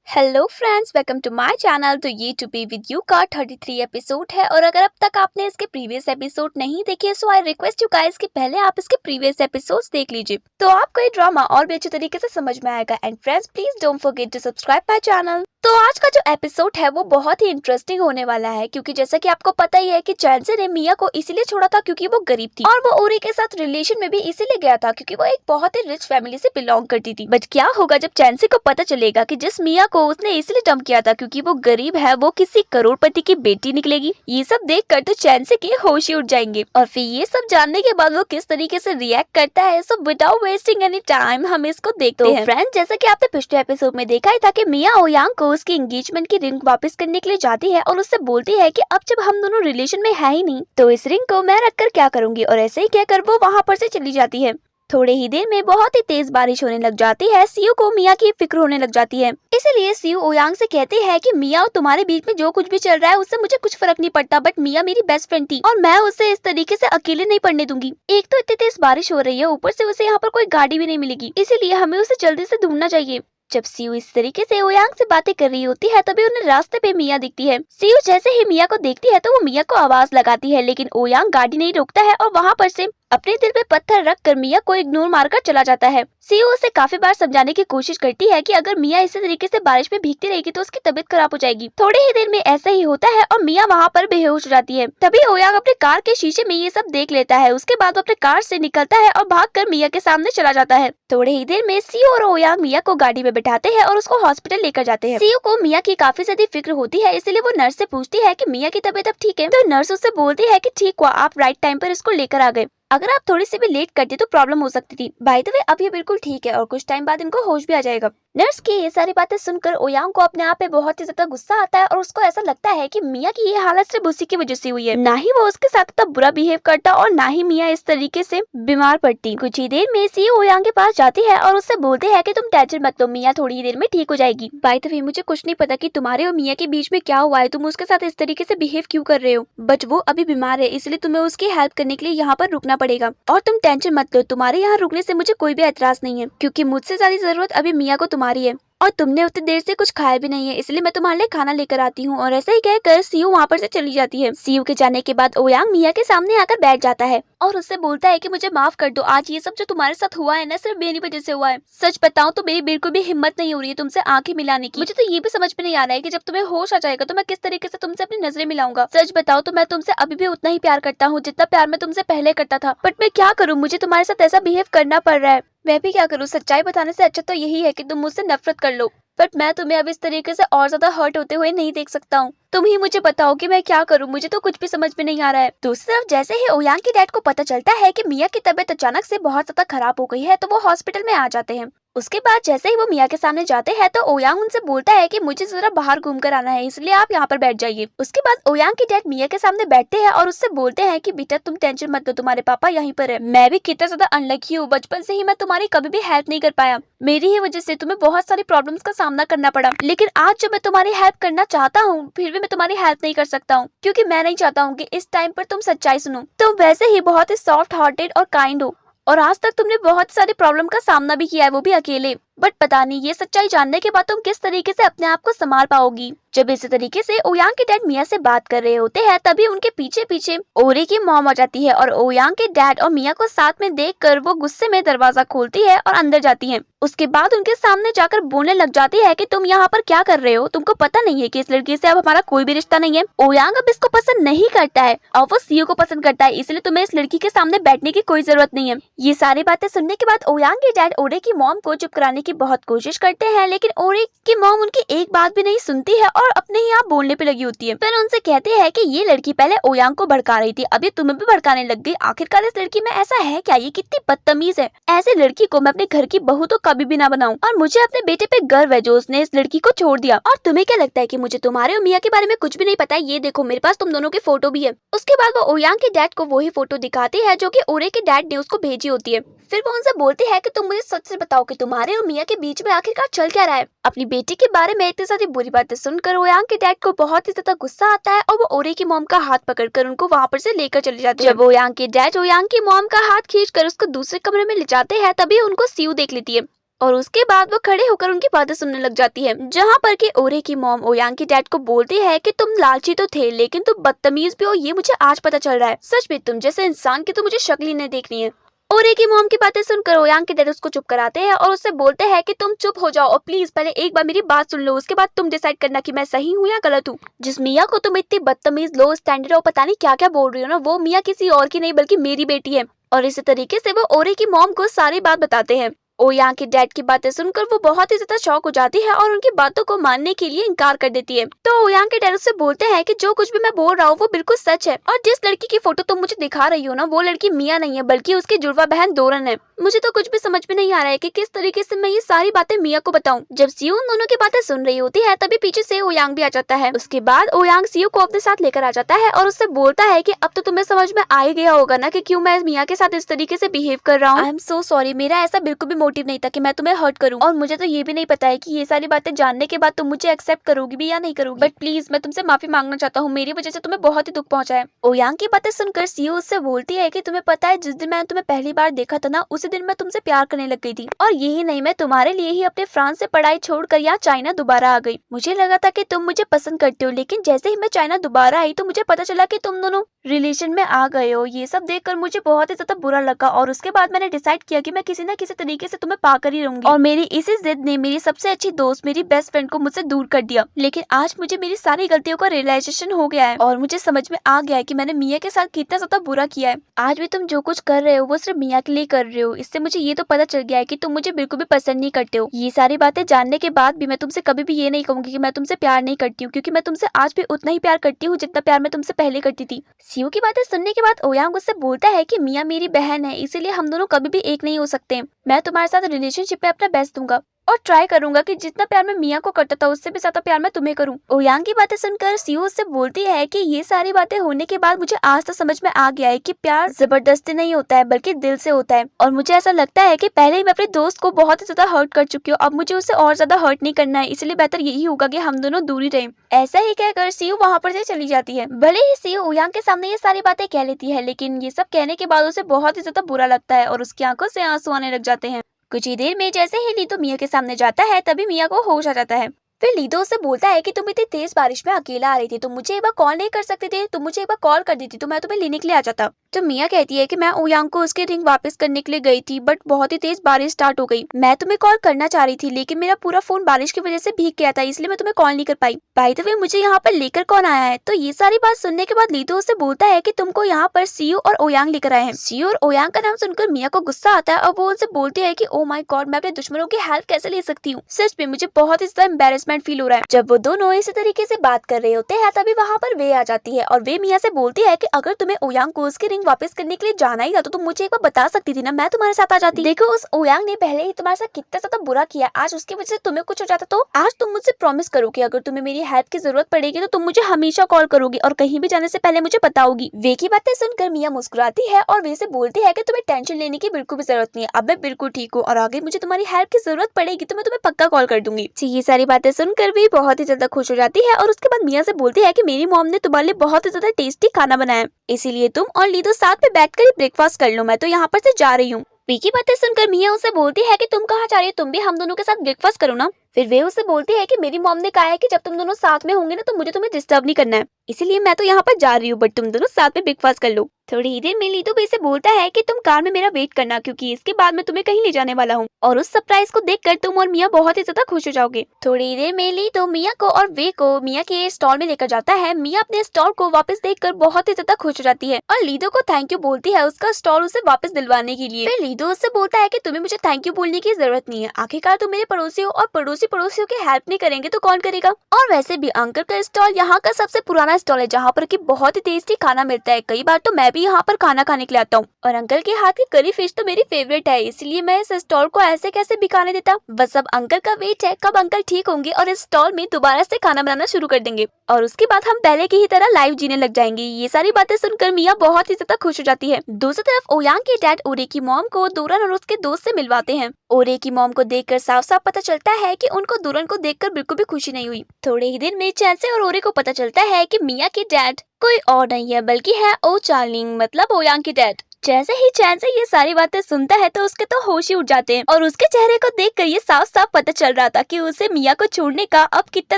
Hello friends, welcome to my channel. तो ये to be with you का 33 episode है और अगर अब तक आपने इसके प्रीवियस एपिसोड नहीं देखे सो आई रिक्वेस्ट यू गाइस कि पहले आप इसके प्रीवियस एपिसोड्स देख लीजिए तो आपको ये ड्रामा और भी अच्छे तरीके से समझ में आएगा। And friends please don't forget to subscribe my channel. तो आज का जो एपिसोड है वो बहुत ही इंटरेस्टिंग होने वाला है क्योंकि जैसा कि आपको पता ही है कि चैंसी ने मिया को इसीलिए छोड़ा था क्योंकि वो गरीब थी और वो ओरी के साथ रिलेशन में भी इसीलिए गया था क्योंकि वो एक बहुत ही रिच फैमिली से बिलोंग करती थी। बट क्या होगा जब चैंसी को पता चलेगा कि जिस मिया को उसने इसलिए डंप किया था क्योंकि वो गरीब है वो किसी करोड़पति की बेटी निकलेगी। ये सब देख कर तो चैंसी के होश ही उड़ जाएंगे और फिर ये सब जानने के बाद वो किस तरीके से रिएक्ट करता है। So without wasting any time हम इसको देखते हैं। फ्रेंड्स, जैसा कि आपने पिछले एपिसोड में देखा ही था कि मिया ओयांग को उसकी एंगेजमेंट की रिंग वापस करने के लिए जाती है और उससे बोलती है कि अब जब हम दोनों रिलेशन में है ही नहीं तो इस रिंग को मैं रखकर क्या करूंगी, और ऐसे ही कहकर वो वहाँ पर से चली जाती है। थोड़े ही देर में बहुत ही तेज बारिश होने लग जाती है। सियू को मिया की फिक्र होने लग जाती है, इसीलिए सियू ओयांग से कहते हैं कि मिया और तुम्हारे बीच में जो कुछ भी चल रहा है उससे मुझे कुछ फर्क नहीं पड़ता, बट मिया मेरी बेस्ट फ्रेंड थी और मैं उसे इस तरीके से अकेले नहीं पड़ने दूंगी। एक तो इतनी तेज बारिश हो रही है, ऊपर से उसे यहाँ पर कोई गाड़ी भी नहीं मिलेगी, इसीलिए हमें उसे जल्दी से ढूंढना चाहिए। जब सियू इस तरीके से ओयांग से बातें कर रही होती है तभी उन्हें रास्ते पे मिया दिखती है। सियू जैसे ही मिया को देखती है तो वो मिया को आवाज लगाती है, लेकिन ओयांग गाड़ी नहीं रोकता है और वहाँ पर से अपने दिल पे पत्थर रख कर मिया को इग्नोर मारकर चला जाता है। सियू उसे काफी बार समझाने की कोशिश करती है कि अगर मिया इसी तरीके से बारिश में भीगती रहेगी तो उसकी तबीयत खराब हो जाएगी। थोड़ी ही देर में ऐसा ही होता है और मिया वहाँ पर बेहोश हो जाती है। तभी ओयांग अपने कार के शीशे में ये सब देख लेता है। उसके बाद वो अपने कार से निकलता है और भागकर मिया के सामने चला जाता है। थोड़ी ही देर में सियू और ओयांग मिया को गाड़ी में बैठाते हैं और उसको हॉस्पिटल लेकर जाते हैं। सियू को मिया की काफी ज्यादा फिक्र होती है, इसलिए वो नर्स से पूछती है कि मिया की तबीयत अब ठीक है। तो नर्स उससे बोलती है कि ठीक हुआ, आप राइट टाइम पर इसको लेकर आ गए, अगर आप थोड़ी सी भी लेट करती तो प्रॉब्लम हो सकती थी। बाय द वे अब ये बिल्कुल ठीक है और कुछ टाइम बाद इनको होश भी आ जाएगा। नर्स की ये सारी बातें सुनकर ओयांग को अपने आप पे बहुत ही ज्यादा गुस्सा आता है और उसको ऐसा लगता है कि मिया की ये हालत सिर्फ उसी की वजह से हुई है। ना ही वो उसके साथ इतना बुरा बिहेव करता और ना ही मिया इस तरीके से बीमार पड़ती। कुछ ही देर में सी ओयांग के पास जाती है और उससे बोलते हैं कि तुम टेंशन मत लो, मिया थोड़ी ही देर में ठीक हो जाएगी। बाय द वे मुझे कुछ नहीं पता कि तुम्हारे और मिया के बीच में क्या हुआ है, तुम उसके साथ इस तरीके से बिहेव क्यों कर रहे हो, बट वो अभी बीमार है इसलिए तुम्हें उसकी हेल्प करने के लिए यहाँ पर रुकना पड़ेगा और तुम टेंशन मत लो, तुम्हारे यहाँ रुकने से मुझे कोई भी एतराज नहीं है क्योंकि मुझसे ज्यादा जरूरत अभी मिया को तुम्हारी है और तुमने उतनी देर से कुछ खाया भी नहीं है, इसलिए मैं तुम्हारे लिए खाना लेकर आती हूँ। और ऐसा ही कहकर सियू वहाँ पर से चली जाती है। सियू के जाने के बाद ओयांग मिया के सामने आकर बैठ जाता है और उससे बोलता है कि मुझे माफ कर दो, आज ये सब जो तुम्हारे साथ हुआ है ना सिर्फ मेरी वजह से हुआ है। सच बताऊं तो मेरी बिल्कुल भी हिम्मत नहीं हो रही है तुमसे आंखें मिलाने की। मुझे तो ये भी समझ में नहीं आ रहा है कि जब तुम्हें होश आ जाएगा तो मैं किस तरीके से तुमसे अपनी नजरें मिलाऊंगा। सच बताओ तो मैं तुमसे अभी भी उतना ही प्यार करता हूँ जितना प्यार मैं तुमसे पहले करता था, बट मैं क्या करूँ, मुझे तुम्हारे साथ ऐसा बिहेव करना पड़ रहा है। मैं भी क्या करूँ, सच्चाई बताने से अच्छा तो यही है कि तुम मुझसे नफरत कर लो, बट मैं तुम्हें अब इस तरीके से और ज्यादा हर्ट होते हुए नहीं देख सकता हूँ। तुम ही मुझे बताओ कि मैं क्या करूँ, मुझे तो कुछ भी समझ में नहीं आ रहा है। दूसरी तरफ जैसे ही ओयांग के डैड को पता चलता है कि मिया की तबीयत अचानक से बहुत ज्यादा खराब हो गई है तो वो हॉस्पिटल में आ जाते हैं। उसके बाद जैसे ही वो मिया के सामने जाते हैं तो ओयांग उनसे बोलता है कि मुझे जरा बाहर घूम कर आना है, इसलिए आप यहाँ पर बैठ जाइए। उसके बाद ओयांग के डैड मिया के सामने बैठते हैं और उससे बोलते हैं कि बेटा तुम टेंशन मत लो, तुम्हारे पापा यहीं पर है। मैं भी कितना ज्यादा अनलकी हूँ, बचपन से ही मैं तुम्हारी कभी भी हेल्प नहीं कर पाया, मेरी ही वजह से तुम्हें बहुत सारी प्रॉब्लम्स का सामना करना पड़ा। लेकिन आज जब मैं तुम्हारी हेल्प करना चाहता हूँ फिर भी मैं तुम्हारी हेल्प नहीं कर सकता हूँ क्योंकि मैं नहीं चाहता हूँ कि इस टाइम पर तुम सच्चाई सुनो। तुम वैसे ही बहुत ही सॉफ्ट हार्टेड और काइंड हो और आज तक तुमने बहुत सारी प्रॉब्लम का सामना भी किया है, वो भी अकेले, बट पता नहीं ये सच्चाई जानने के बाद तुम किस तरीके से अपने आप को संभाल पाओगी। जब इसी तरीके से ओयांग के डैड मिया से बात कर रहे होते हैं तभी उनके पीछे पीछे ओरी की मॉम आ जाती है और ओयांग के डैड और मिया को साथ में देखकर वो गुस्से में दरवाजा खोलती है और अंदर जाती है। उसके बाद उनके सामने जाकर बोलने लग जाती है कि तुम यहाँ पर क्या कर रहे हो, तुमको पता नहीं है कि इस लड़की से अब हमारा कोई भी रिश्ता नहीं है। ओयांग अब इसको पसंद नहीं करता है और वो सियू को पसंद करता है, इसलिए तुम्हें इस लड़की के सामने बैठने की कोई जरूरत नहीं है। ये सारी बातें सुनने के बाद ओयांग के डैड ओरी की मॉम को चुप कराने की बहुत कोशिश करते हैं, लेकिन ओरी की मॉम उनकी एक बात भी नहीं सुनती है और अपने ही आप बोलने पे लगी होती है। फिर उनसे कहते हैं कि ये लड़की पहले ओयांग को भड़का रही थी, अब ये तुम्हें भी भड़काने लग गई, आखिरकार इस लड़की में ऐसा है क्या, ये कितनी बदतमीज है। ऐसे लड़की को मैं अपने घर की बहू तो कभी भी ना बनाऊं और मुझे अपने बेटे पे गर्व है जो उसने इस लड़की को छोड़ दिया। और तुम्हें क्या लगता है कि मुझे तुम्हारे और मिया के बारे में कुछ भी नहीं पता है, ये देखो मेरे पास तुम दोनों की फोटो भी है। उसके बाद वो ओयांग के डैड को वही फोटो दिखाती है जो कि ओरे के डैड ने उसको भेजी होती है। फिर वो उनसे बोलती है कि तुम मुझे सच से बताओ कि तुम्हारे और मिया के बीच में आखिरकार चल क्या रहा है। अपनी बेटी के बारे में इतनी सारी बुरी बातें सुनकर ओयांग के डैड को बहुत ही ज्यादा गुस्सा आता है और वो ओरे की मॉम का हाथ पकड़कर उनको वहाँ पर से लेकर चले जाते हैं। जब ओयांग के डैड ओयांग की मॉम का हाथ खींचकर उसको दूसरे कमरे में ले जाते हैं तभी उनको सियू देख लेती है और उसके बाद वो खड़े होकर उनकी बातें सुनने लग जाती है, जहाँ पर कि ओरे की मॉम ओयांग के डैड को बोलती है कि तुम लालची तो थे लेकिन तुम बदतमीज भी हो, ये मुझे आज पता चल रहा है। सच में तुम जैसे इंसान की तो मुझे शक्ल ही नहीं देखनी है। ओरे की मॉम की बातें सुनकर ओयांग के डैड उसको चुप कराते हैं और उससे बोलते हैं कि तुम चुप हो जाओ और प्लीज पहले एक बार मेरी बात सुन लो, उसके बाद तुम डिसाइड करना कि मैं सही हूँ या गलत हूँ। जिस मियाँ को तुम इतनी बदतमीज लो स्टैंडर्ड और पता नहीं क्या क्या बोल रही हो ना, वो मियाँ किसी और की नहीं बल्कि मेरी बेटी है। और इसी तरीके से वो ओरे की मॉम को सारी बात बताते हैं। ओयांग के डैड की बातें सुनकर वो बहुत ही ज्यादा शॉक हो जाती है और उनकी बातों को मानने के लिए इनकार कर देती है। तो ओयांग के डैड उससे बोलते हैं कि जो कुछ भी मैं बोल रहा हूँ वो बिल्कुल सच है, और जिस लड़की की फोटो तुम मुझे दिखा रही हो ना, वो लड़की मिया नहीं है बल्कि उसकी जुड़वा बहन दोरन है। मुझे तो कुछ भी समझ में नहीं आ रहा है कि किस तरीके से मैं ये सारी बातें मिया को बताऊं। जब सियो उन दोनों की बातें सुन रही होती है तभी पीछे से ओयांग भी आ जाता है। उसके बाद ओयांग सियो को अपने साथ लेकर आ जाता है और उससे बोलता है कि अब तो तुम्हें समझ में आ ही गया होगा ना कि क्यों मैं मिया के साथ इस तरीके से बिहेव कर रहा हूँ। आई एम सो सॉरी, मेरा ऐसा बिल्कुल भी मोटिव नहीं था कि मैं तुम्हें हर्ट करूँ, और मुझे तो ये भी नहीं पता है कि ये सारी बातें जानने के बाद तुम मुझे एक्सेप्ट करोगी भी या नहीं करोगी, बट प्लीज मैं तुमसे माफी मांगना चाहता हूँ, मेरी वजह से तुम्हें बहुत ही दुख पहुंचा है। ओयांग की बातें सुनकर सियो उससे बोलती है कि तुम्हें पता है जिस दिन मैंने तुम्हें पहली बार देखा था ना, उसी दिन मैं तुमसे प्यार करने लग गई थी, और यही नहीं मैं तुम्हारे लिए ही अपने फ्रांस से पढ़ाई छोड़कर यहाँ चाइना दोबारा आ गई। मुझे लगा था कि तुम मुझे पसंद करते हो, लेकिन जैसे ही मैं चाइना दोबारा आई तो मुझे पता चला कि तुम दोनों रिलेशन में आ गए हो। ये सब देखकर मुझे बहुत ही ज्यादा बुरा लगा और उसके बाद मैंने डिसाइड किया कि मैं किसी न किसी तरीके से तुम्हें पाकर ही रहूंगी, और मेरी इसी जिद ने मेरी सबसे अच्छी दोस्त मेरी बेस्ट फ्रेंड को मुझसे दूर कर दिया। लेकिन आज मुझे मेरी सारी गलतियों का रियलाइजेशन हो गया है और मुझे समझ में आ गया है कि मैंने मिया के साथ कितना ज्यादा बुरा किया है। आज भी तुम जो कुछ कर रहे हो वो सिर्फ मिया के लिए कर रहे हो, इससे मुझे ये तो पता चल गया है कि तुम मुझे बिल्कुल भी पसंद नहीं करते हो। ये सारी बातें जानने के बाद भी मैं तुमसे कभी भी ये नहीं कहूंगी कि मैं तुमसे प्यार नहीं करती हूँ, क्योंकि मैं तुमसे आज भी उतना ही प्यार करती हूँ जितना प्यार मैं तुमसे पहले करती थी। सियो की बातें सुनने के बाद ओयांग उससे बोलता है कि मिया मेरी बहन है, इसीलिए हम दोनों कभी भी एक नहीं हो सकते। मैं तुम्हारे साथ रिलेशनशिप में अपना बेस्ट दूंगा और ट्राई करूंगा कि जितना प्यार मैं मिया को करता था उससे भी ज्यादा प्यार मैं तुम्हें करूं। ओयांग की बातें सुनकर सियो उससे बोलती है कि ये सारी बातें होने के बाद मुझे आज तो समझ में आ गया है कि प्यार जबरदस्ती नहीं होता है बल्कि दिल से होता है, और मुझे ऐसा लगता है कि पहले ही मैं अपने दोस्त को बहुत ही ज्यादा हर्ट कर चुकी हूँ, अब मुझे उसे और ज्यादा हर्ट नहीं करना है, इसलिए बेहतर यही होगा कि हम दोनों दूरी रहें। ऐसा ही कहकर सियो वहाँ पर से चली जाती है। भले ही सियो ओयांग के सामने ये सारी बातें कह लेती है, लेकिन ये सब कहने के बाद उसे बहुत ही ज्यादा बुरा लगता है और उसकी आंखों से आंसू आने लग जाते हैं। कुछ ही देर में जैसे ही लीतो मिया के सामने जाता है तभी मिया को होश आ जाता है। फिर लीतो उससे बोलता है कि तुम इतनी तेज बारिश में अकेला आ रही थी, तुम मुझे एक बार कॉल नहीं कर सकते थे, तुम मुझे एक बार कॉल कर देती तो मैं तुम्हें लेने के लिए आ जाता। तो मिया कहती है कि मैं ओयांग को उसके रिंग वापस करने के लिए गई थी, बट बहुत ही तेज बारिश स्टार्ट हो गई। मैं तुम्हें कॉल करना चाह रही थी लेकिन मेरा पूरा फोन बारिश की वजह से भीग गया था, इसलिए मैं तुम्हें कॉल नहीं कर पाई। बाय द वे मुझे यहाँ पर लेकर कौन आया है? तो ये सारी बात सुनने के बाद लीतो उससे बोलता है कि तुमको यहाँ पर सियो और ओयांग लेकर आए हैं। सियो और ओयांग का नाम सुनकर मिया को गुस्सा आता है और वो उनसे बोलती है कि ओ माय गॉड, मैं अपने दुश्मनों की हेल्प कैसे ले सकती हूँ? सच में मुझे बहुत ही ज्यादा एम्बेरसमेंट फील हो रहा है। जब वो दोनों इसी तरीके से बात कर रहे होते हैं तभी वहाँ पर वे आ जाती है और वे मिया से बोलती है कि अगर तुम्हें ओयांग को उसकी रिंग वापस करने के लिए जाना ही था तो तुम मुझे एक बार बता सकती थी ना, मैं तुम्हारे साथ आ जाती। देखो उस ओयांग ने पहले ही तुम्हारे साथ कितना ज्यादा बुरा किया, आज उसकी वजह से तुम्हें कुछ हो जाता तो आज तुम मुझसे प्रॉमिस करो कि अगर तुम्हें मेरी हेल्प की जरूरत पड़ेगी तो तुम मुझे हमेशा कॉल करोगी और कहीं भी जाने से पहले मुझे बताओगी। वे की बातें सुनकर मिया मुस्कुराती है और वे से बोलती है कि तुम्हें टेंशन लेने की बिल्कुल भी जरूरत नहीं है, अब मैं बिल्कुल ठीक हूँ और आगे मुझे तुम्हारी हेल्प की जरूरत पड़ेगी तो मैं तुम्हें पक्का कॉल कर दूंगी। ये सारी बातें सुनकर भी बहुत ही ज्यादा खुश हो जाती है और उसके बाद मिया से बोलती है कि मेरी मॉम ने तुम्हारे लिए बहुत ही ज्यादा टेस्टी खाना बनाया है, इसीलिए तुम और लीतो साथ में बैठकर ही ब्रेकफास्ट कर लो, मैं तो यहाँ पर से जा रही हूँ। वी की बातें सुनकर मिया उसे बोलती है कि तुम कहाँ जा रही हो, तुम भी हम दोनों के साथ ब्रेकफास्ट करो ना। फिर वे उसे बोलती है कि मेरी मॉम ने कहा है कि जब तुम दोनों साथ में होंगे ना तो मुझे तुम्हें डिस्टर्ब नहीं करना है, इसीलिए मैं तो यहाँ पर जा रही हूँ, बट तुम दोनों साथ में ब्रेकफास्ट कर लो। थोड़ी ही देर में लीतो भी इसे बोलता है कि तुम कार में मेरा वेट करना, क्योंकि इसके बाद मैं तुम्हें कहीं ले जाने वाला हूँ, और उस सरप्राइज को देखकर तुम और मिया बहुत ही ज्यादा खुश हो जाओगे। थोड़ी ही देर में लीतो मिया को और वे को मिया के स्टॉल में लेकर जाता है। मिया अपने स्टॉल को वापस देखकर बहुत ही ज्यादा खुश हो जाती है और लीतो को थैंक यू बोलती है उसका स्टॉल उसे वापस दिलवाने के लिए। फिर लीतो उससे बोलता है कि तुम्हें मुझे थैंक यू बोलने की जरूरत नहीं है, आखिरकार तुम मेरे पड़ोसी हो और पड़ोसी पड़ोसियों की हेल्प नहीं करेंगे तो कौन करेगा। और वैसे भी अंकल का स्टॉल यहाँ का सबसे पुराना स्टॉल है जहाँ पर की बहुत ही टेस्टी खाना मिलता है, कई बार तो मैं भी यहाँ पर खाना खाने के लिए आता हूँ और अंकल के हाथ की करी फिश तो मेरी फेवरेट है, इसलिए मैं इस स्टॉल को ऐसे कैसे बिकाने देता। बस अब अंकल का वेट है कब अंकल ठीक होंगे और इस स्टॉल में दोबारा से खाना बनाना शुरू कर देंगे और उसके बाद हम पहले की ही तरह लाइव जीने लग जाएंगे। ये सारी बातें सुनकर मिया बहुत ही ज्यादा खुश हो जाती है। दूसरी तरफ ओयांग के डैड ओरे की मॉम को दोरन और उसके दोस्त से मिलवाते हैं। ओरे की मॉम को देखकर साफ साफ पता चलता है कि उनको दोरन को देखकर बिल्कुल भी खुशी नहीं हुई। थोड़े ही दिन में चैनसे और ओरे को पता चलता है कि मिया के डैड कोई और नहीं है बल्कि है ओ चार्लिंग, मतलब ओयांग के डैड। जैसे ही चैन से ये सारी बातें सुनता है तो उसके तो होश ही उड़ जाते हैं और उसके चेहरे को देखकर ये साफ साफ पता चल रहा था कि उसे मिया को छोड़ने का अब कितना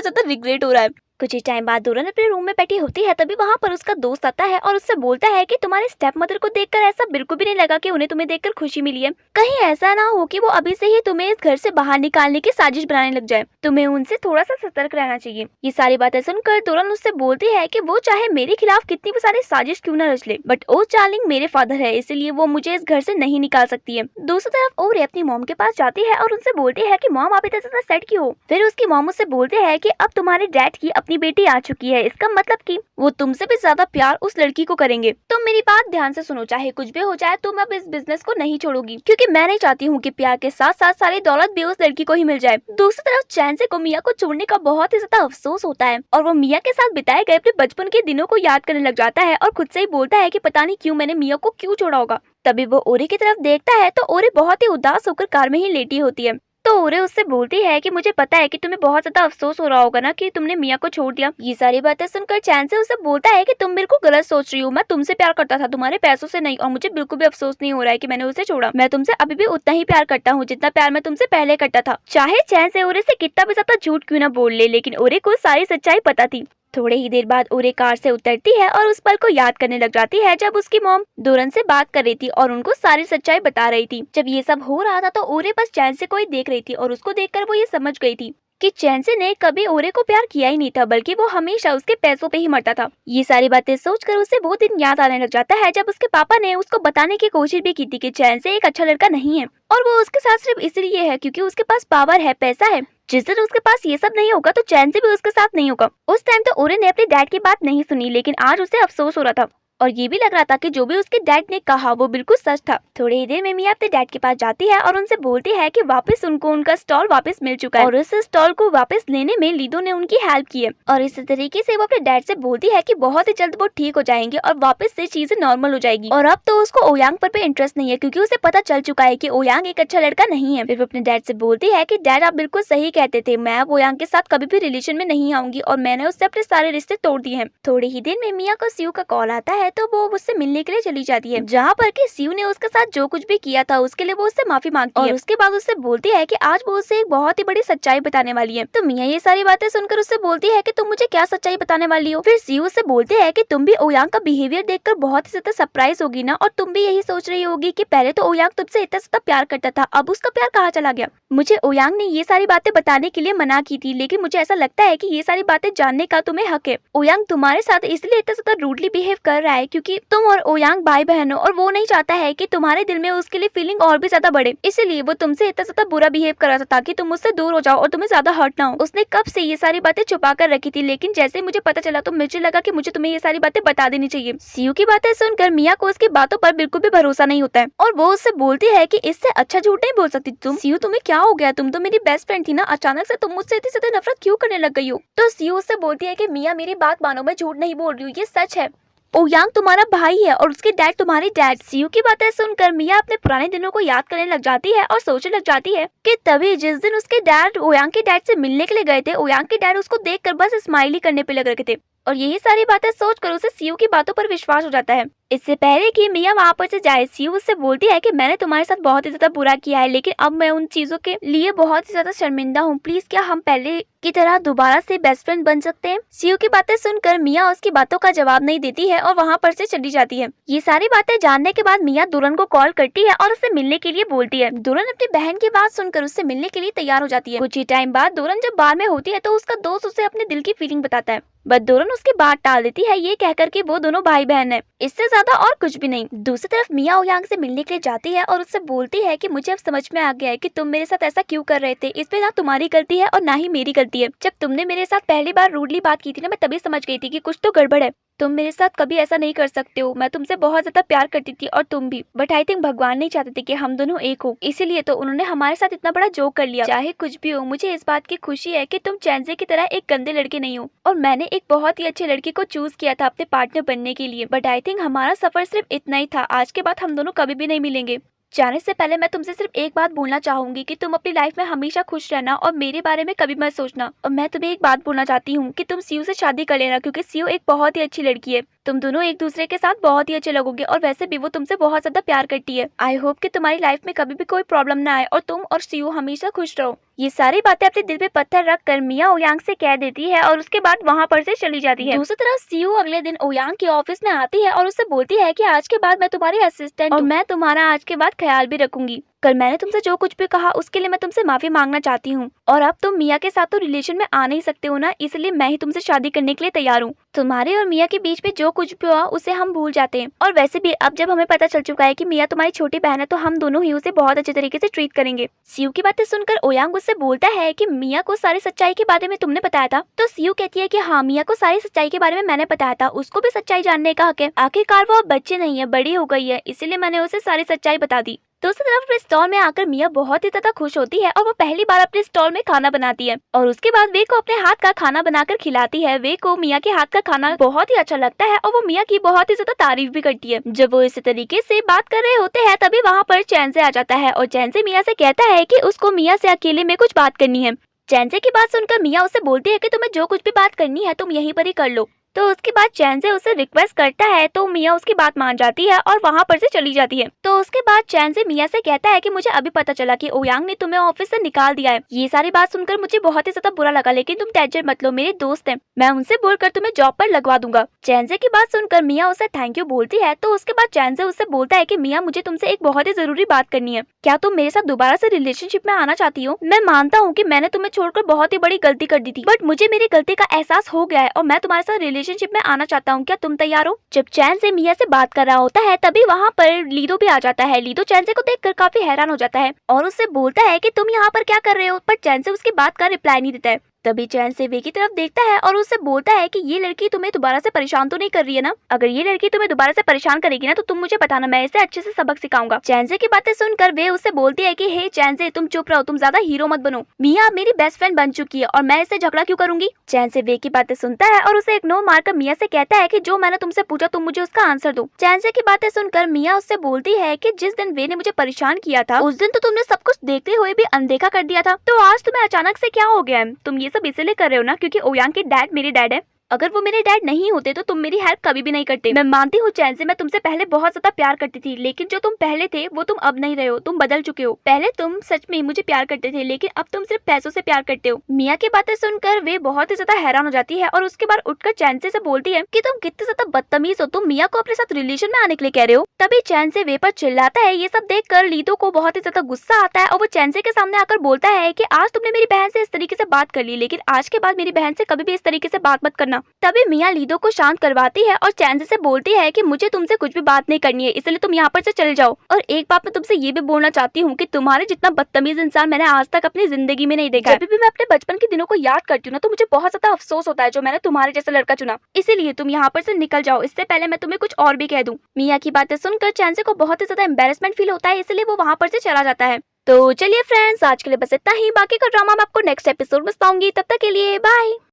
ज्यादा रिग्रेट हो रहा है। कुछ ही टाइम बाद डोरन अपने रूम में बैठी होती है, तभी वहाँ पर उसका दोस्त आता है और उससे बोलता है कि तुम्हारे स्टेप मदर को देखकर ऐसा बिल्कुल भी नहीं लगा कि उन्हें तुम्हें देखकर खुशी मिली है। कहीं ऐसा ना हो कि वो अभी से ही तुम्हें इस घर से बाहर निकालने की साजिश बनाने लग जाए। तुम्हें उनसे थोड़ा सा सतर्क रहना चाहिए। ये सारी बातें सुनकर डोरन उससे बोलती है कि वो चाहे मेरे खिलाफ कितनी भी सारी साजिश क्यों न रच ले, बट ओ चार्लिंग मेरे फादर है, इसलिए वो मुझे इस घर से नहीं निकाल सकती है। दूसरी तरफ ओरे अपनी मॉम के पास जाती है और उनसे बोलती है कि मॉम आप इतना ज्यादा सेट क्यों हो। फिर उसकी मॉम उससे बोलते हैं कि अब तुम्हारे डैड की अपनी बेटी आ चुकी है, इसका मतलब कि वो तुमसे भी ज्यादा प्यार उस लड़की को करेंगे। तुम मेरी बात ध्यान से सुनो, चाहे कुछ भी हो जाए तुम अब इस बिजनेस को नहीं छोड़ोगी, क्योंकि मैं नहीं चाहती हूँ कि प्यार के साथ साथ सारी दौलत भी उस लड़की को ही मिल जाए। दूसरी तरफ चैंसे को मिया को छोड़ने का बहुत ही ज्यादा अफसोस होता है और वो मिया के साथ बिताए गए अपने बचपन के दिनों को याद करने लग जाता है और खुद से ही बोलता है कि पता नहीं क्यों मैंने मिया को क्यों छोड़ा होगा। तभी वो ओरे की तरफ देखता है तो ओरे बहुत ही उदास होकर कार में ही लेटी होती है। तो ओरे उससे बोलती है कि मुझे पता है कि तुम्हें बहुत ज्यादा अफसोस हो रहा होगा ना कि तुमने मिया को छोड़ दिया। ये सारी बातें सुनकर चैन से उसे बोलता है कि तुम बिल्कुल गलत सोच रही हो, मैं तुमसे प्यार करता था, तुम्हारे पैसों से नहीं, और मुझे बिल्कुल भी अफसोस नहीं हो रहा है कि मैंने उसे छोड़ा। मैं तुमसे अभी भी उतना ही प्यार करता हूँ जितना प्यार मैं तुमसे पहले करता था। चाहे चैन से ओरे से कितना भी ज्यादा झूठ क्यों ना बोल ले, लेकिन ओरे को सारी सच्चाई पता थी। थोड़े ही देर बाद ओरे कार से उतरती है और उस पल को याद करने लग जाती है जब उसकी मॉम डोरन से बात कर रही थी और उनको सारी सच्चाई बता रही थी। जब ये सब हो रहा था तो ओरे बस चैन से कोई देख रही थी और उसको देखकर वो ये समझ गई थी कि चैंसे ने कभी ओरे को प्यार किया ही नहीं था, बल्कि वो हमेशा उसके पैसों पे ही मरता था। ये सारी बातें सोचकर उसे वो दिन याद आने लग जाता है जब उसके पापा ने उसको बताने की कोशिश भी की थी कि चैंसे एक अच्छा लड़का नहीं है और वो उसके साथ सिर्फ इसलिए है क्योंकि उसके पास पावर है, पैसा है। जिस दिन उसके पास ये सब नहीं होगा तो चैंसे भी उसके साथ नहीं होगा। उस टाइम तो ओरे ने अपने डैड की बात नहीं सुनी, लेकिन आज उसे अफसोस हो रहा था और ये भी लग रहा था कि जो भी उसके डैड ने कहा वो बिल्कुल सच था। थोड़ी ही देर में मिया अपने डैड के पास जाती है और उनसे बोलती है कि वापस उनको उनका स्टॉल वापस मिल चुका है और उस स्टॉल को वापस लेने में लीडो ने उनकी हेल्प की है। और इस तरीके से वो अपने डैड से बोलती है कि बहुत ही जल्द वो ठीक हो जाएंगे और वापस से चीजें नॉर्मल हो जाएगी। और अब तो उसको ओयांग पर भी इंटरेस्ट नहीं है क्योंकि उसे पता चल चुका है कि ओयांग एक अच्छा लड़का नहीं है। फिर वो अपने डैड से बोलती है कि डैड आप बिल्कुल सही कहते थे, मैं अब ओयांग के साथ कभी भी रिलेशन में नहीं आऊंगी और मैंने उससे अपने सारे रिश्ते तोड़ दिए हैं। थोड़ी ही देर में मिया को सियू का कॉल आता है तो वो उससे मिलने के लिए चली जाती है, जहाँ पर कि सियू ने उसके साथ जो कुछ भी किया था उसके लिए वो उससे माफी मांगती है और उसके बाद उससे बोलती है कि आज वो उसे एक बहुत ही बड़ी सच्चाई बताने वाली है। तो मिया ये सारी बातें सुनकर उससे बोलती है कि तुम मुझे क्या सच्चाई बताने वाली हो। फिर सियू उससे बोलती है कि तुम भी ओयांग का बिहेवियर देखकर बहुत ही ज्यादा सरप्राइज होगी ना, और तुम भी यही सोच रही होगी कि पहले तो ओयांग तुमसे इतना ज्यादा प्यार करता था, अब उसका प्यार कहाँ चला गया। मुझे ओयांग ने ये सारी बातें बताने के लिए मना की थी, लेकिन मुझे ऐसा लगता है कि ये सारी बातें जानने का तुम्हें हक है। ओयांग तुम्हारे साथ इसलिए इतना ज्यादा रूडली बिहेव कर रहा है क्योंकि तुम और ओयांग भाई बहन हो और वो नहीं चाहता है कि तुम्हारे दिल में उसके लिए फीलिंग और भी ज्यादा बढ़े, इसलिए वो तुमसे इतना ज्यादा बुरा बिहेव कर रहा था ताकि तुम उससे दूर हो जाओ और तुम्हें ज्यादा हर्ट ना हो। उसने कब से ये सारी बातें छुपा कर रखी थी, लेकिन जैसे मुझे पता चला तो मुझे लगा कि मुझे तुम्हें ये सारी बातें बता देनी चाहिए। सियू की बातें सुनकर मिया को उसकी बातों पर बिल्कुल भी भरोसा नहीं होता है और वो उससे बोलती है कि इससे अच्छा झूठ नहीं बोल सकती तुम। सियू तुम्हें क्या हो गया, तुम तो मेरी बेस्ट फ्रेंड थी ना, अचानक से तुम मुझसे इतनी ज्यादा नफरत क्यों करने लग गई हो। तो सियू उससे बोलती है कि मिया मेरी बात मानो, मैं झूठ नहीं बोल रही हूँ, ये सच है। ओयांग तुम्हारा भाई है और उसके डैड तुम्हारे डैड। सियू की बातें सुनकर मिया अपने पुराने दिनों को याद करने लग जाती है और सोचने लग जाती है कि तभी जिस दिन उसके डैड ओयांग के डैड से मिलने के लिए गए थे, ओयांग के डैड उसको देखकर बस स्माइल ही करने पे लग रखे थे और यही सारी बातें सोचकर उसे सियू की बातों पर विश्वास हो जाता है। इससे पहले कि मिया वहाँ पर से जाए, सियू उससे बोलती है कि मैंने तुम्हारे साथ बहुत ही ज्यादा बुरा किया है, लेकिन अब मैं उन चीजों के लिए बहुत ही ज्यादा शर्मिंदा हूँ, प्लीज क्या हम पहले की तरह दोबारा से बेस्ट फ्रेंड बन सकते हैं। सियू की बातें सुनकर मिया उसकी बातों का जवाब नहीं देती है और वहाँ पर से चली जाती है। ये सारी बातें जानने के बाद मिया दुरन को कॉल करती है और उससे मिलने के लिए बोलती है। दुरन अपनी बहन की बात सुनकर उससे मिलने के लिए तैयार हो जाती है। कुछ ही टाइम बाद दुरन जब बार में होती है तो उसका दोस्त उसे अपने दिल की फीलिंग बताता है, बट दुरन उसकी बात टाल देती है ये कहकर कि वो दोनों भाई बहन है, इससे ज्यादा और कुछ भी नहीं। दूसरी तरफ मिया ओयांग से मिलने के लिए जाती है और उससे बोलती है कि मुझे अब समझ में आ गया है कि तुम मेरे साथ ऐसा क्यों कर रहे थे, इसमें ना तुम्हारी गलती है और ना ही मेरी गलती है। जब तुमने मेरे साथ पहली बार रूडली बात की थी ना, मैं तभी समझ गई थी कि कुछ तो गड़बड़ है। तुम मेरे साथ कभी ऐसा नहीं कर सकते हो, मैं तुमसे बहुत ज्यादा प्यार करती थी और तुम भी, बट आई थिंक भगवान नहीं चाहते थे कि हम दोनों एक हो, इसीलिए तो उन्होंने हमारे साथ इतना बड़ा जोक कर लिया। चाहे कुछ भी हो, मुझे इस बात की खुशी है कि तुम चैंजे की तरह एक गंदे लड़के नहीं हो और मैंने एक बहुत ही अच्छे लड़के को चूज किया था अपने पार्टनर बनने के लिए, बट आई थिंक हमारा सफर सिर्फ इतना ही था। आज के बाद हम दोनों कभी भी नहीं मिलेंगे। जाने से पहले मैं तुमसे सिर्फ एक बात बोलना चाहूंगी कि तुम अपनी लाइफ में हमेशा खुश रहना और मेरे बारे में कभी मत सोचना। और मैं तुम्हें एक बात बोलना चाहती हूँ कि तुम सीयू से शादी कर लेना, क्योंकि सीयू एक बहुत ही अच्छी लड़की है। तुम दोनों एक दूसरे के साथ बहुत ही अच्छे लगोगे और वैसे भी वो तुमसे बहुत ज्यादा प्यार करती है। आई होप कि तुम्हारी लाइफ में कभी भी कोई प्रॉब्लम ना आए और तुम और सीयू हमेशा खुश रहो। ये सारी बातें अपने दिल पे पत्थर रख कर मिया ओयांग से कह देती है और उसके बाद वहाँ पर से चली जाती है। दूसरी तरफ सीयू अगले दिन ओयांग के ऑफिस में आती है और उससे बोलती है कि आज के बाद मैं तुम्हारी असिस्टेंट और मैं तुम्हारा आज के बाद ख्याल भी रखूंगी। कल मैंने तुमसे जो कुछ भी कहा उसके लिए मैं तुमसे माफी मांगना चाहती हूँ। और अब तुम मिया के साथ तो रिलेशन में आ नहीं सकते हो ना, इसलिए मैं ही तुमसे शादी करने के लिए तैयार हूँ। तुम्हारे और मिया के बीच में जो कुछ भी हुआ उसे हम भूल जाते हैं। और वैसे भी अब जब हमें पता चल चुका है कि मिया तुम्हारी छोटी बहन है तो हम दोनों ही उसे बहुत अच्छे तरीके से ट्रीट करेंगे। सीयू की बातें सुनकर ओयांग उससे बोलता है कि मिया को सारी सच्चाई के बारे में तुमने बताया था। तो सीयू कहती है कि हाँ, मिया को सारी सच्चाई के बारे में मैंने बताया था, उसको भी सच्चाई जानने का हक है। आखिरकार वो अब बच्चे नहीं है, बड़ी हो गई है, इसीलिए मैंने उसे सारी सच्चाई बता दी। दूसरी तरफ अपने स्टॉल में आकर मिया बहुत ही ज्यादा खुश होती है और वो पहली बार अपने स्टॉल में खाना बनाती है और उसके बाद वे को अपने हाथ का खाना बनाकर खिलाती है। वे को मिया के हाथ का खाना बहुत ही अच्छा लगता है और वो मिया की बहुत ही ज्यादा तारीफ भी करती है। जब वो इसी तरीके से बात कर रहे होते हैं तभी वहाँ पर चैन से आ जाता है और चैन से मिया से कहता है कि उसको मिया से अकेले में कुछ बात करनी है। चैन से की बात सुनकर मिया उसे बोलती है कि तुम्हें जो कुछ भी बात करनी है तुम यहीं पर ही कर लो। तो उसके बाद चैन से उसे रिक्वेस्ट करता है तो मिया उसकी बात मान जाती है और वहाँ पर से चली जाती है। तो उसके बाद चैन से मिया से कहता है कि मुझे अभी पता चला कि ओयांग ने तुम्हें ऑफिस से निकाल दिया है। ये सारी बात सुनकर मुझे बहुत ही ज्यादा बुरा लगा, लेकिन तुम टेंशन मत लो, मेरे दोस्त हैं, मैं उनसे बोलकर तुम्हें जॉब पर लगवा दूंगा। चैन से की बात सुनकर मिया उसे थैंक यू बोलती है। तो उसके बाद चैन से उससे बोलता है कि मिया मुझे तुमसे एक बहुत ही जरूरी बात करनी है, क्या तुम मेरे साथ दोबारा से रिलेशनशिप में आना चाहती हो? मैं मानता हूँ कि मैंने तुम्हें छोड़कर बहुत ही बड़ी गलती कर दी थी, बट मुझे मेरी गलती का एहसास हो गया है और मैं तुम्हारे साथ रिलेशनशिप में आना चाहता हूँ, क्या तुम तैयार हो? जब चैन से मिया से बात कर रहा होता है तभी वहाँ पर लीडो भी आ जाता है। लीडो चैन से को देखकर काफी हैरान हो जाता है और उससे बोलता है कि तुम यहाँ पर क्या कर रहे हो, पर चैन से उसकी बात का रिप्लाई नहीं देता है। तभी चैन से वे की तरफ देखता है और उससे बोलता है कि ये लड़की तुम्हें दोबारा से परेशान तो नहीं कर रही है ना? अगर ये लड़की तुम्हें दोबारा से परेशान करेगी ना तो तुम मुझे बताना, मैं इसे अच्छे से सबक सिखाऊंगा। चैन से की बातें सुनकर वे उससे बोलती है कि हे चैन से, तुम चुप रहो, तुम ज्यादा हीरो मत बनो। मिया अब मेरी बेस्ट फ्रेंड बन चुकी है और मैं इससे झगड़ा क्यों करूंगी? चैन से वे की बातें सुनता है और उसे इग्नोर मारकर मिया से कहता है कि जो मैंने तुमसे पूछा तुम मुझे उसका आंसर दो। चैन से की बातें सुनकर मिया उससे बोलती है कि जिस दिन वे ने मुझे परेशान किया था उस दिन तो तुमने सब कुछ देखते हुए भी अनदेखा कर दिया था, तो आज तुम्हें अचानक से क्या हो गया है? तुम ये सब इसलिए कर रहे हो ना क्योंकि ओयांग के डैड मेरे डैड है। अगर वो मेरे डैड नहीं होते तो तुम मेरी हेल्प कभी भी नहीं करते। मैं मानती हूँ चैन से, मैं तुमसे पहले बहुत ज्यादा प्यार करती थी, लेकिन जो तुम पहले थे वो तुम अब नहीं रहे हो, तुम बदल चुके हो। पहले तुम सच में मुझे प्यार करते थे, लेकिन अब तुम सिर्फ पैसों से प्यार करते हो। मिया की बातें सुनकर वे बहुत ही ज्यादा हैरान हो जाती है और उसके बाद उठकर चैन से बोलती है कि तुम कितने ज्यादा बदतमीज हो, तुम मिया को अपने साथ रिलेशन में आने के लिए कह रहे हो। तभी चैन से वे पर चिल्लाता है। ये सब देखकर लीदो को बहुत ही ज्यादा गुस्सा आता है और वो चैन से के सामने आकर बोलता है कि आज तुमने मेरी बहन से इस तरीके से बात कर ली, लेकिन आज के बाद मेरी बहन से कभी भी इस तरीके से बात मत करना। तभी मिया लीदो को शांत करवाती है और चैन से बोलती है कि मुझे तुमसे कुछ भी बात नहीं करनी है, इसलिए तुम यहाँ पर से चले जाओ। और एक बात मैं तुमसे ये भी बोलना चाहती हूँ कि तुम्हारे जितना बदतमीज इंसान मैंने आज तक अपनी जिंदगी में नहीं देखा। जब भी मैं अपने बचपन के दिनों को याद करती हूँ ना तो मुझे बहुत ज्यादा अफसोस होता है जो मैंने तुम्हारे जैसा लड़का चुना। इसीलिए तुम यहाँ पर से निकल जाओ, इससे पहले मैं तुम्हें कुछ और भी कह दूं। मिया की बातें सुनकर चैन से को बहुत ही ज्यादा एम्बेरसमेंट फील होता है, इसलिए वो वहाँ पर से चला जाता है। तो चलिए फ्रेंड्स, आज के लिए बस इतना ही, बाकी का ड्रामा मैं आपको नेक्स्ट एपिसोड में बताऊंगी। तब तक के लिए बाय।